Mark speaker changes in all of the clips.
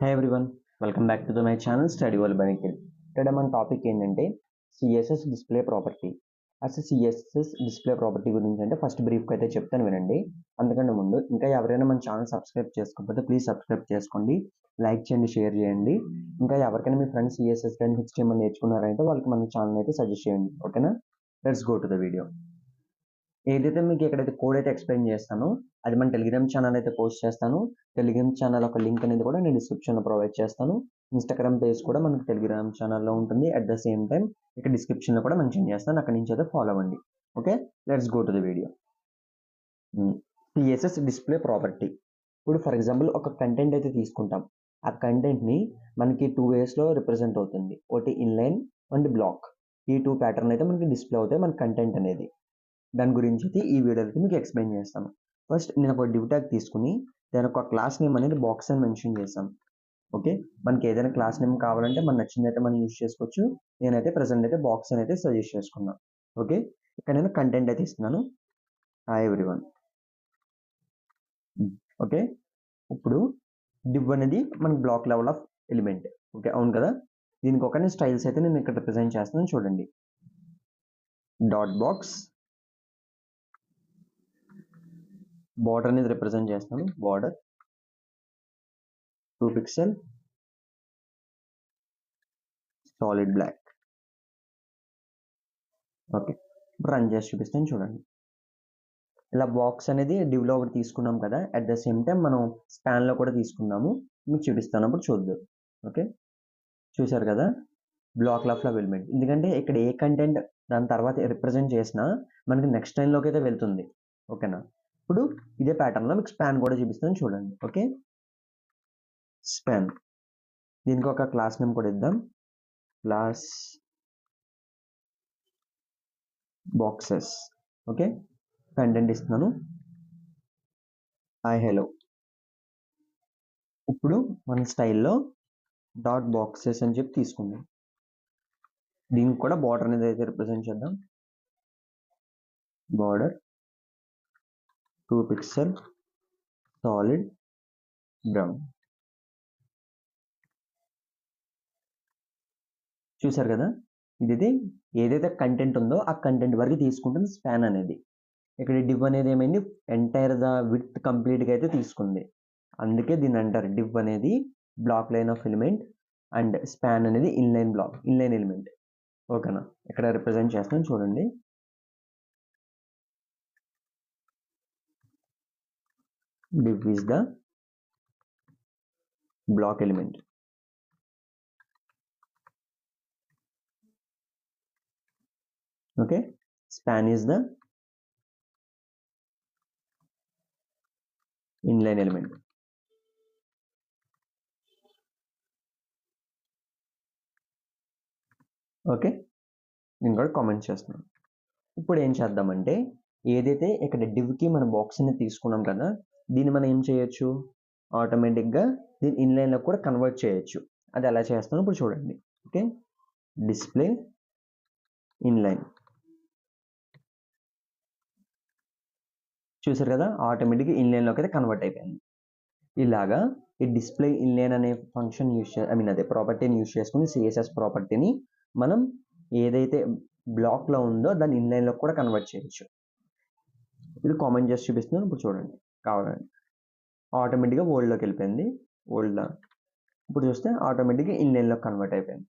Speaker 1: Hi everyone, welcome back to my channel Study World by Nikhil. Today మన topic ఏంటంటే CSS display property. అసలు CSS display property గురించి అంటే first బ్రీఫ్గా అయితే చెప్తాను వినండి. అందుకంటే ముందు ఇంకా ఎవరైనా మన ఛానల్ సబ్స్క్రైబ్ చేసుకోకపోతే ప్లీజ్ సబ్స్క్రైబ్ చేసుకోండి, లైక్ చేయండి, షేర్ చేయండి. ఇంకా ఎవరికైనా మీ ఫ్రెండ్స్ CSS కానీ HTML నేర్చుకున్నారంటే వాళ్ళకి మన ఛానల్ అయితే సజెస్ట్ చేయండి. ఓకేనా, let's go to the video. ఏదైతే మీకు ఎక్కడైతే కోడ్ అయితే ఎక్స్ప్లెయిన్ చేస్తానో అది మన టెలిగ్రామ్ ఛానల్ అయితే పోస్ట్ చేస్తాను. టెలిగ్రామ్ ఛానల్ ఒక లింక్ అనేది కూడా నేను డిస్క్రిప్షన్లో ప్రొవైడ్ చేస్తాను. ఇన్స్టాగ్రామ్ పేజ్ కూడా మనకు టెలిగ్రామ్ ఛానల్లో ఉంటుంది. అట్ ద సేమ్ టైం ఇక్కడ డిస్క్రిప్షన్లో కూడా మెన్షన్ చేస్తాను, అక్కడి నుంచి అయితే ఫాలో అవ్వండి. Okay, let's go to the video. CSS display property. ఇప్పుడు ఫర్ ఎగ్జాంపుల్ ఒక కంటెంట్ అయితే తీసుకుంటాం. ఆ కంటెంట్ని మనకి 2 వేస్లో రిప్రజెంట్ అవుతుంది. ఒకటి ఇన్లైన్ అండ్ బ్లాక్. ఈ 2 ప్యాటర్న్ అయితే మనకి డిస్ప్లే అవుతాయి మన కంటెంట్ అనేది. దాని గురించి అయితే ఈ వీడియోలో మీకు ఎక్స్ప్లెయిన్ చేస్తాను. ఫస్ట్ నేను ఒక డివ్ ట్యాగ్ తీసుకుని దాని ఒక క్లాస్ నేమ్ అనేది బాక్స్ అని మెన్షన్ చేస్తాను. ఓకే, మనకి ఏదైనా క్లాస్ నేమ్ కావాలంటే మన నచ్చింది అయితే మనం యూజ్ చేసుకోవచ్చు. నేనైతే ప్రజెంట్ అయితే బాక్స్ అని అయితే సజెస్ట్ చేసుకున్నాను. ఓకే, ఇక్కడ నేను కంటెంట్ అయితే ఇస్తున్నాను. Hi everyone. ఓకే, ఇప్పుడు డివ్ అనేది మన block level of element. Okay, అవును కదా. దీనికి ఒక స్టైల్స్ అయితే నేను ఇక్కడ రిప్రజెంట్ చేస్తున్నాను, చూడండి. డాట్ బాక్స్, బార్డర్ అనేది రిప్రజెంట్ చేస్తాను. Border 2 pixel solid black. Okay, ఇప్పుడు రన్ చేసి చూపిస్తాను, చూడండి. ఇలా బాక్స్ అనేది డివ్లో ఒకటి తీసుకున్నాం కదా, అట్ ద సేమ్ టైం మనం స్పాన్లో కూడా తీసుకున్నాము. మీకు చూపిస్తాను, అప్పుడు చూద్దాం. ఓకే, చూసారు కదా బ్లాక్ ఆఫ్ ఎలిమెంట్. ఎందుకంటే ఇక్కడ ఏ కంటెంట్ దాని తర్వాత రిప్రజెంట్ చేసినా మనకి నెక్స్ట్ లైన్లోకి అయితే వెళ్తుంది. ఓకేనా, ఇప్పుడు ఇదే ప్యాటర్న్లో మీకు స్పాన్ కూడా చూపిస్తాను, చూడండి. ఓకే, స్పాన్, దీనికి ఒక క్లాస్ నేమ్ కూడా ఇద్దాం. Class boxes. ఓకే, కంటెంట్ ఇస్తున్నాను, హాయ్ హలో. ఇప్పుడు మన స్టైల్లో డాట్ బాక్సెస్ అని చెప్పి తీసుకుందాం. దీనికి కూడా బార్డర్ అనేది అయితే రిప్రజెంట్ చేద్దాం. Border 2 pixel solid brown. చూసారు కదా, ఇది ఏదైతే కంటెంట్ ఉందో ఆ కంటెంట్ వరకు తీసుకుంటుంది స్పాన్ అనేది. ఇక్కడ డివ్ అనేది ఏమైంది, ఎంటైర్ ద విత్ కంప్లీట్గా అయితే తీసుకుంది. అందుకే దీన్ని అంటారు డివ్ అనేది block line of element and span అనేది ఇన్లైన్ బ్లాక్, ఇన్లైన్ ఎలిమెంట్. ఓకేనా, ఇక్కడ రిప్రజెంట్ చేస్తాను, చూడండి. div is the block element. Okay, span is the inline element. Okay, నేను కూడా కామెంట్ చేస్తున్నాను. ఇప్పుడు ఏం చేద్దామంటే ఏదైతే ఇక్కడ డివ్కి మన బాక్స్ అనేది తీసుకున్నాం కదా, దీన్ని మనం ఏం చేయొచ్చు, ఆటోమేటిక్గా దీన్ని ఇన్లైన్లో కూడా కన్వర్ట్ చేయొచ్చు. అది ఎలా చేస్తాను ఇప్పుడు చూడండి. Okay, display inline. చూసారు కదా, ఆటోమేటిక్గా ఇన్లైన్లోకి అయితే కన్వర్ట్ అయిపోయింది. ఇలాగా ఈ డిస్ప్లే ఇన్లైన్ అనే ఫంక్షన్ అదే ప్రాపర్టీని యూజ్ చేసుకుని CSS ప్రాపర్టీని మనం ఏదైతే బ్లాక్లో ఉందో దాన్ని ఇన్లైన్లో కూడా కన్వర్ట్ చేయొచ్చు. ఇది కామెంట్ చేసి చూపిస్తున్నాను, ఇప్పుడు చూడండి. కావాలండి ఆటోమేటిక్గా ఓల్డ్లోకి వెళ్ళిపోయింది. ఓల్డ్లో ఇప్పుడు చూస్తే ఆటోమేటిక్గా ఇన్లైన్లోకి కన్వర్ట్ అయిపోయింది.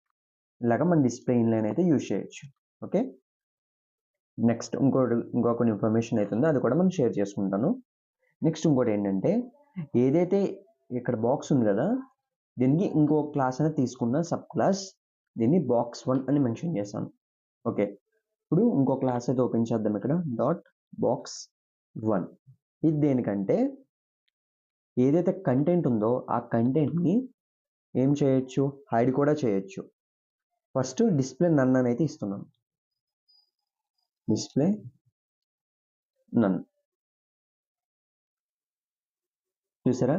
Speaker 1: ఇలాగా మనం డిస్ప్లే ఇన్లైన్ అయితే యూజ్ చేయొచ్చు. ఓకే, నెక్స్ట్ ఇంకొక ఇన్ఫర్మేషన్ అవుతుందో అది కూడా మనం షేర్ చేసుకుంటాను. నెక్స్ట్ ఇంకోటి ఏంటంటే ఏదైతే ఇక్కడ బాక్స్ ఉంది కదా, దీనికి ఇంకో క్లాస్ అనేది తీసుకున్న సబ్ క్లాస్, దీన్ని box1 అని మెన్షన్ చేశాను. ఓకే, ఇప్పుడు ఇంకో క్లాస్ అయితే ఓపెన్ చేద్దాం. ఇక్కడ డాట్ box1. ఇది దేనికంటే ఏదైతే కంటెంట్ ఉందో ఆ కంటెంట్ని ఏం చేయొచ్చు, హైడ్ కూడా చేయొచ్చు. ఫస్ట్ డిస్ప్లే నన్ అని అయితే ఇస్తున్నాను. డిస్ప్లే నన్. చూసారా,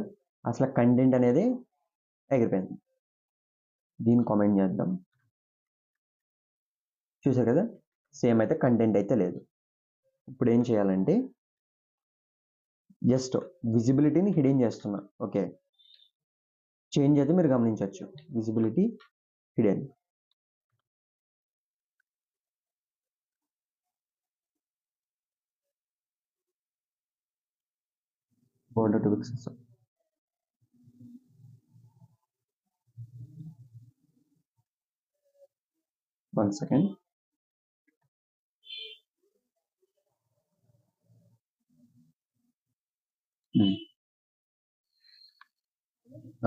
Speaker 1: అసలు కంటెంట్ అనేది ఎగిరిపోయింది. దీన్ని కామెంట్ చేద్దాం. చూసారు కదా, సేమ్ అయితే కంటెంట్ అయితే లేదు. ఇప్పుడు ఏం చేయాలంటే జస్ట్ విజిబిలిటీని హిడెన్ చేస్తున్నా. ఓకే, చేంజ్ అయితే మీరు గమనించవచ్చు. Visibility hidden. border to pixels. 1 second.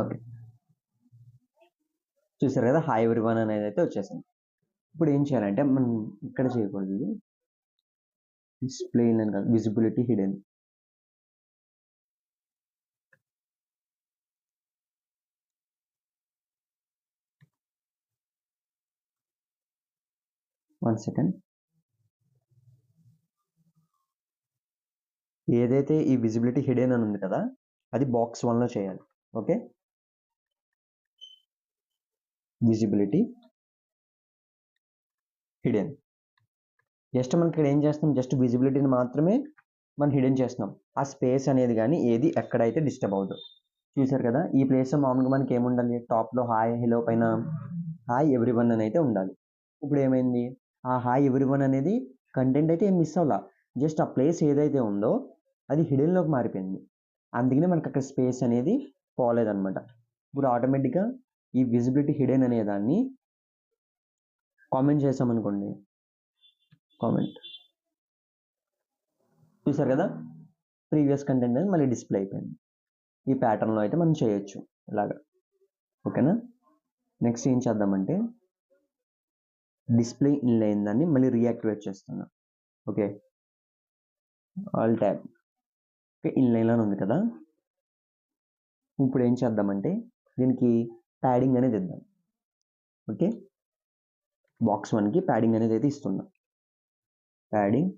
Speaker 1: Okay, చూసారు కదా, హాయ్ ఎవ్రీవన్ అనేది అయితే వచ్చేసింది. ఇప్పుడు ఏం చేయాలంటే మనం ఇక్కడ చేయకూడదు, ఇది డిస్ప్లే అని కాదు, విజిబిలిటీ హిడెన్. One second. ఏదైతే ఈ విజిబిలిటీ హిడెన్ అని ఉంది కదా, అది బాక్స్ 1లో చేయాలి. Okay, visibility hidden. జస్ట్ మనకి ఇక్కడ ఏం చేస్తాం, జస్ట్ విజిబిలిటీని మాత్రమే మనం హిడెన్ చేస్తున్నాం. ఆ స్పేస్ అనేది కానీ ఏది ఎక్కడైతే డిస్టర్బ్ అవుతుంది. చూసారు కదా, ఈ ప్లేస్ మామూలుగా మనకి ఏముండాలి, టాప్లో హాయ్ హలో పైన హాయ్ ఎవ్రీవన్ అని అయితే ఉండాలి. ఇప్పుడు ఏమైంది, ఆ హాయ్ ఎవ్రీవన్ అనేది కంటెంట్ అయితే ఏం మిస్ అవ్వాల, జస్ట్ ఆ ప్లేస్ ఏదైతే ఉందో అది హిడెన్లోకి మారిపోయింది. అందుకనే మనకి అక్కడ స్పేస్ అనేది పోలేదన్నమాట. ఇప్పుడు ఆటోమేటిక్గా ఈ విజిబిలిటీ హిడెన్ అనే దాన్ని కామెంట్ చేసామనుకోండి, కామెంట్ చూసారు కదా, ప్రీవియస్ కంటెంట్ అనేది మళ్ళీ డిస్ప్లే అయిపోయింది. ఈ ప్యాటర్న్లో అయితే మనం చేయొచ్చు ఇలాగా. ఓకేనా, నెక్స్ట్ ఏం చేద్దామంటే డిస్ప్లే ఇన్లైన్ దాన్ని మళ్ళీ రీయాక్టివేట్ చేస్తున్నా. Okay, all tab. Okay, inline అని ఉంది కదా. ఇప్పుడు ఏం చేద్దామంటే దీనికి ప్యాడింగ్ అనేది ఇద్దాం. ఓకే, బాక్స్ 1కి ప్యాడింగ్ అనేది అయితే ఇస్తున్నాం. Padding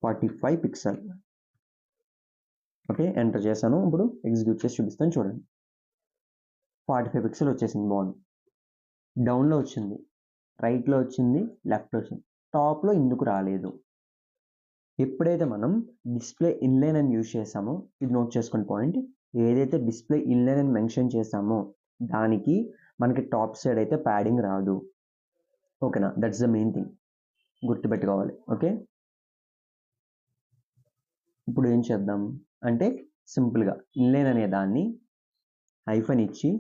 Speaker 1: 45 pixel. ఓకే, ఎంటర్ చేశాను. ఇప్పుడు ఎగ్జిక్యూట్ చేసి చూపిస్తాను చూడండి. 45 పిక్సెల్ వచ్చేసింది, బాగుంది. డౌన్లో వచ్చింది, రైట్లో వచ్చింది, లెఫ్ట్లో వచ్చింది, టాప్లో ఎందుకు రాలేదు? ఎప్పుడైతే మనం డిస్ప్లే ఇన్లైన్ అని యూజ్ చేసామో, ఇది నోట్ చేసుకునే పాయింట్, ఏదైతే డిస్ప్లే ఇన్లైన్ అని మెన్షన్ చేసామో దానికి మనకి టాప్ సైడ్ అయితే ప్యాడింగ్ రాదు. ఓకేనా, దట్స్ ద మెయిన్ థింగ్, గుర్తుపెట్టుకోవాలి. ఓకే, ఇప్పుడు ఏం చేద్దాం అంటే సింపుల్గా ఇన్లైన్ అనే దాన్ని హైఫన్ ఇచ్చి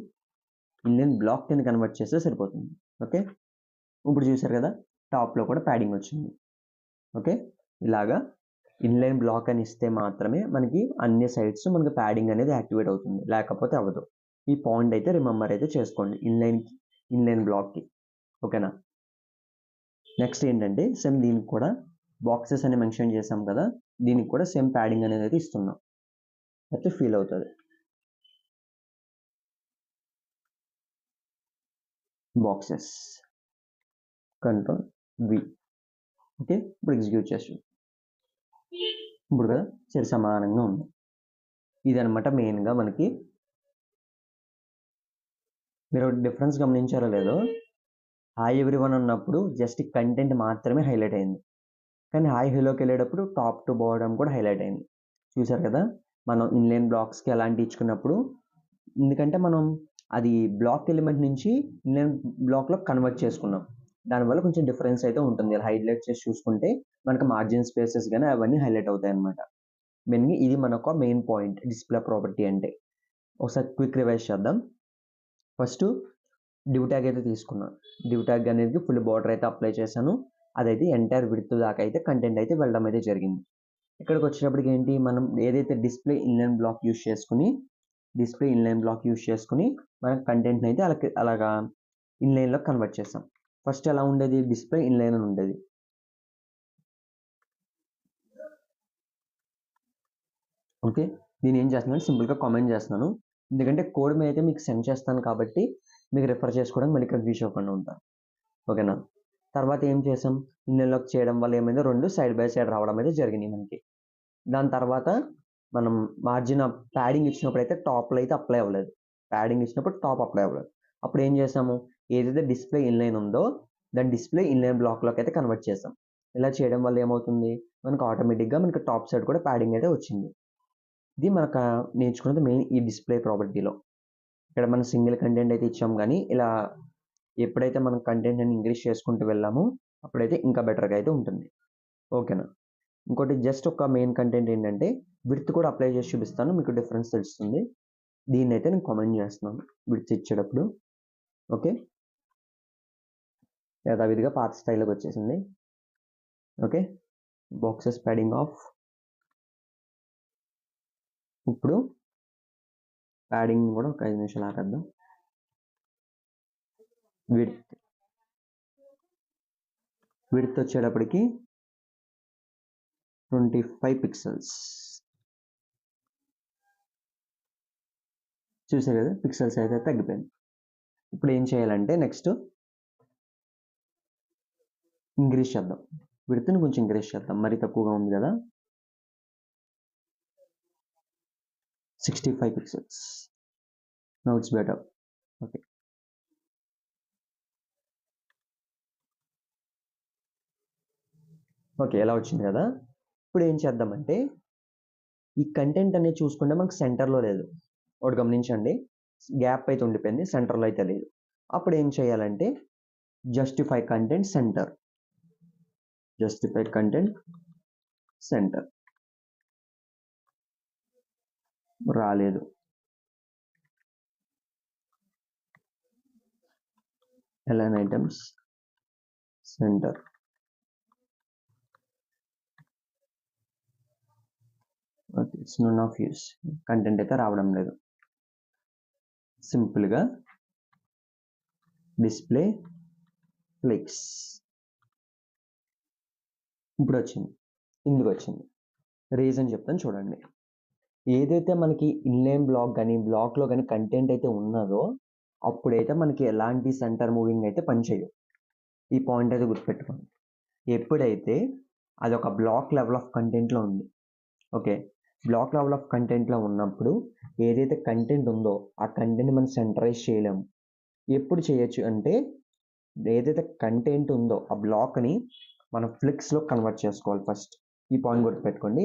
Speaker 1: ఇన్లైన్ బ్లాక్ కింద కన్వర్ట్ చేస్తే సరిపోతుంది. ఓకే, ఇప్పుడు చూసారు కదా, టాప్లో కూడా ప్యాడింగ్ వచ్చింది. ఓకే, ఇలాగా ఇన్లైన్ బ్లాక్ అని ఇస్తే మాత్రమే మనకి అన్ని సైడ్స్ మనకి ప్యాడింగ్ అనేది యాక్టివేట్ అవుతుంది, లేకపోతే అవ్వదు. ఈ పాయింట్ అయితే రిమెంబర్ అయితే చేసుకోండి ఇన్లైన్ బ్లాక్కి. ఓకేనా, నెక్స్ట్ ఏంటంటే సేమ్ దీనికి కూడా బాక్సెస్ అని మెన్షన్ చేసాం కదా, దీనికి కూడా సేమ్ ప్యాడింగ్ అనేది అయితే ఇస్తున్నాం, అయితే ఫీల్ అవుతుంది. Boxes control V. ఓకే, ఇప్పుడు ఎగ్జిక్యూట్ చేసి ఇప్పుడు కదా సరి సమానంగా ఉంది. ఇదనమాట మెయిన్గా మనకి. మీరు డిఫరెన్స్ గమనించారో లేదో, హాయ్ ఎవ్రీవన్ అన్నప్పుడు జస్ట్ కంటెంట్ మాత్రమే హైలైట్ అయింది, కానీ హాయ్ హలోకి వెళ్ళేటప్పుడు టాప్ టు బాటమ్ కూడా హైలైట్ అయింది. చూసారు కదా, మనం ఇన్లైన్ బ్లాక్స్కి ఎలాంటి ఇచ్చుకున్నప్పుడు, ఎందుకంటే మనం అది బ్లాక్ ఎలిమెంట్ నుంచి ఇన్లైన్ బ్లాక్లో కన్వర్ట్ చేసుకున్నాం, దానివల్ల కొంచెం డిఫరెన్స్ అయితే ఉంటుంది. ఇలా హైలైట్ చేసి చూసుకుంటే మనకు మార్జిన్ స్పేసెస్ కానీ అవన్నీ హైలైట్ అవుతాయి అన్నమాట. మెయిన్గా ఇది మనకు మెయిన్ పాయింట్ డిస్ప్లే ప్రాపర్టీ అంటే. ఒకసారి క్విక్ రివైజ్ చేద్దాం. ఫస్ట్ డివ్ ట్యాగ్ అయితే తీసుకున్నాను, డివ్ ట్యాగ్ అనేది ఫుల్ బార్డర్ అయితే అప్లై చేశాను, అదైతే ఎంటైర్ విడ్త్ దాకా అయితే కంటెంట్ అయితే వెళ్ళడం అయితే జరిగింది. ఇక్కడికి వచ్చేటప్పటికి ఏంటి, మనం ఏదైతే డిస్ప్లే ఇన్లైన్ బ్లాక్ యూస్ చేసుకుని మన కంటెంట్ని అయితే అలాగా ఇన్లైన్లో కన్వర్ట్ చేసాం. ఫస్ట్ ఎలా ఉండేది, డిస్ప్లే ఇన్లైన్ అని ఉండేది. ఓకే, నేను ఏం చేస్తున్నాను, సింపుల్గా కామెంట్ చేస్తున్నాను, ఎందుకంటే కోడ్ మీద అయితే మీకు సెండ్ చేస్తాను కాబట్టి మీకు రిఫర్ చేసుకోవడానికి మళ్ళీ కన్ఫ్యూజ్ అవ్వకుండా ఉంటాను. ఓకేనా, తర్వాత ఏం చేసాం, ఇన్లైన్లోకి చేయడం వల్ల ఏమైందో రెండు సైడ్ బై సైడ్ రావడం అయితే జరిగినాయి మనకి. దాని తర్వాత మనం మార్జిన్ ప్యాడింగ్ ఇచ్చినప్పుడు అయితే టాప్లో అయితే అప్లై అవ్వలేదు, ప్యాడింగ్ ఇచ్చినప్పుడు టాప్ అప్లై అవ్వలేదు. అప్పుడు ఏం చేసాము, ఏదైతే డిస్ప్లే ఇన్లైన్ ఉందో దాని డిస్ప్లే ఇన్లైన్ బ్లాక్లోకి అయితే కన్వర్ట్ చేసాం. ఇలా చేయడం వల్ల ఏమవుతుంది, మనకు ఆటోమేటిక్గా మనకి టాప్ సైడ్ కూడా ప్యాడింగ్ అయితే వచ్చింది. ఇది మనకు నేర్చుకున్నది మెయిన్ ఈ డిస్ప్లే ప్రాపర్టీలో. ఇక్కడ మనం సింగిల్ కంటెంట్ అయితే ఇచ్చాం కానీ ఇలా ఎప్పుడైతే మనం కంటెంట్ అని ఇంక్రీజ్ చేసుకుంటూ వెళ్ళామో అప్పుడైతే ఇంకా బెటర్గా అయితే ఉంటుంది. ఓకేనా. ఇంకోటి జస్ట్ ఒక మెయిన్ కంటెంట్ ఏంటంటే విడ్త్ కూడా అప్లై చేసి చూపిస్తాను, మీకు డిఫరెన్స్ తెలుస్తుంది. దీన్ని అయితే నేను కామెంట్ చేస్తున్నాను విడ్త్ ఇచ్చేటప్పుడు. ఓకే, యథావిధిగా పాత స్టైల్లోకి వచ్చేసింది. Okay, boxes padding of. ఇప్పుడు ప్యాడింగ్ కూడా ఒక 5 నిమిషాలు ఆపేద్దాం. విడ్త్ వచ్చేటప్పటికి 25 పిక్సెల్స్. చూసారు కదా, పిక్సెల్స్ అయితే తగ్గిపోయింది. ఇప్పుడు ఏం చేయాలంటే నెక్స్ట్ ఇంక్రీజ్ చేద్దాం, విడ్త్ని కొంచెం ఇంక్రీజ్ చేద్దాం, మరీ తక్కువగా ఉంది కదా. 65 pixels. Now it's better. Okay, okay ఎలా వచ్చింది కదా. ఇప్పుడు ఏం చేద్దామంటే ఈ కంటెంట్ అనేది చూసుకుంటే మనకు సెంటర్లో లేదు, ఒకటి గమనించండి, గ్యాప్ అయితే ఉండిపోయింది, సెంటర్లో అయితే లేదు. అప్పుడు ఏం చేయాలంటే justify content centre, justify content centre. రాలేదు. Align items centre. Okay, it's none of use. Content అయితే రావడం లేదు. సింపుల్గా డిస్ప్లే ఫ్లిక్స్. ఇప్పుడు వచ్చింది, ఇందుకు వచ్చింది. రీజన్ చెప్తాను చూడండి. ఏదైతే మనకి ఇన్లైన్ బ్లాక్ కానీ బ్లాక్లో కానీ కంటెంట్ అయితే ఉన్నదో అప్పుడైతే మనకి ఎలాంటి సెంటర్ మూవింగ్ అయితే పనిచేయదు. ఈ పాయింట్ అయితే గుర్తుపెట్టుకోండి. ఎప్పుడైతే అది ఒక బ్లాక్ లెవెల్ ఆఫ్ కంటెంట్లో ఉంది, ఓకే, బ్లాక్ లెవెల్ ఆఫ్ కంటెంట్లో ఉన్నప్పుడు ఏదైతే కంటెంట్ ఉందో ఆ కంటెంట్ మనం సెంటరైజ్ చేయలేము. ఎప్పుడు చేయొచ్చు అంటే ఏదైతే కంటెంట్ ఉందో ఆ బ్లాక్ని మనం ఫ్లిక్స్లో కన్వర్ట్ చేసుకోవాలి. ఫస్ట్ ఈ పాయింట్ గుర్తుపెట్టుకోండి,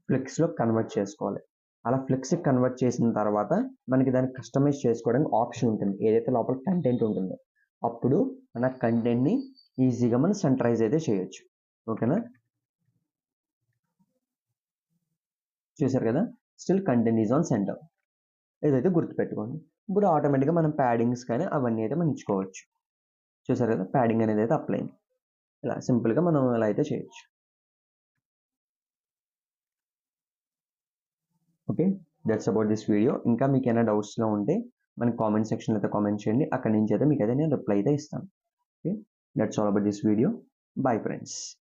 Speaker 1: ఫ్లిక్స్లో కన్వర్ట్ చేసుకోవాలి. అలా ఫ్లిక్స్కి కన్వర్ట్ చేసిన తర్వాత మనకి దాన్ని కస్టమైజ్ చేసుకోవడానికి ఆప్షన్ ఉంటుంది. ఏదైతే లోపల కంటెంట్ ఉంటుందో అప్పుడు మన కంటెంట్ని ఈజీగా మనం సెంటరైజ్ అయితే చేయొచ్చు. ఓకేనా, చూసారు కదా, still content is on centre. ఏదైతే గుర్తుపెట్టుకోండి. ఇప్పుడు ఆటోమేటిక్గా మనం ప్యాడింగ్స్ కానీ అవన్నీ అయితే మనం ఇచ్చుకోవచ్చు. చూసారు కదా, ప్యాడింగ్ అనేది అయితే అప్లై అయింది. ఇలా సింపుల్గా మనం ఇలా అయితే చేయొచ్చు. Okay, that's about this video. ఇంకా మీకు ఏమైనా డౌట్స్లో ఉంటే మనకి కామెంట్ సెక్షన్లో అయితే కామెంట్ చేయండి, అక్కడి నుంచి అయితే మీకు అయితే నేను రిప్లై అయితే ఇస్తాను. Okay, that's all about this video. Bye friends.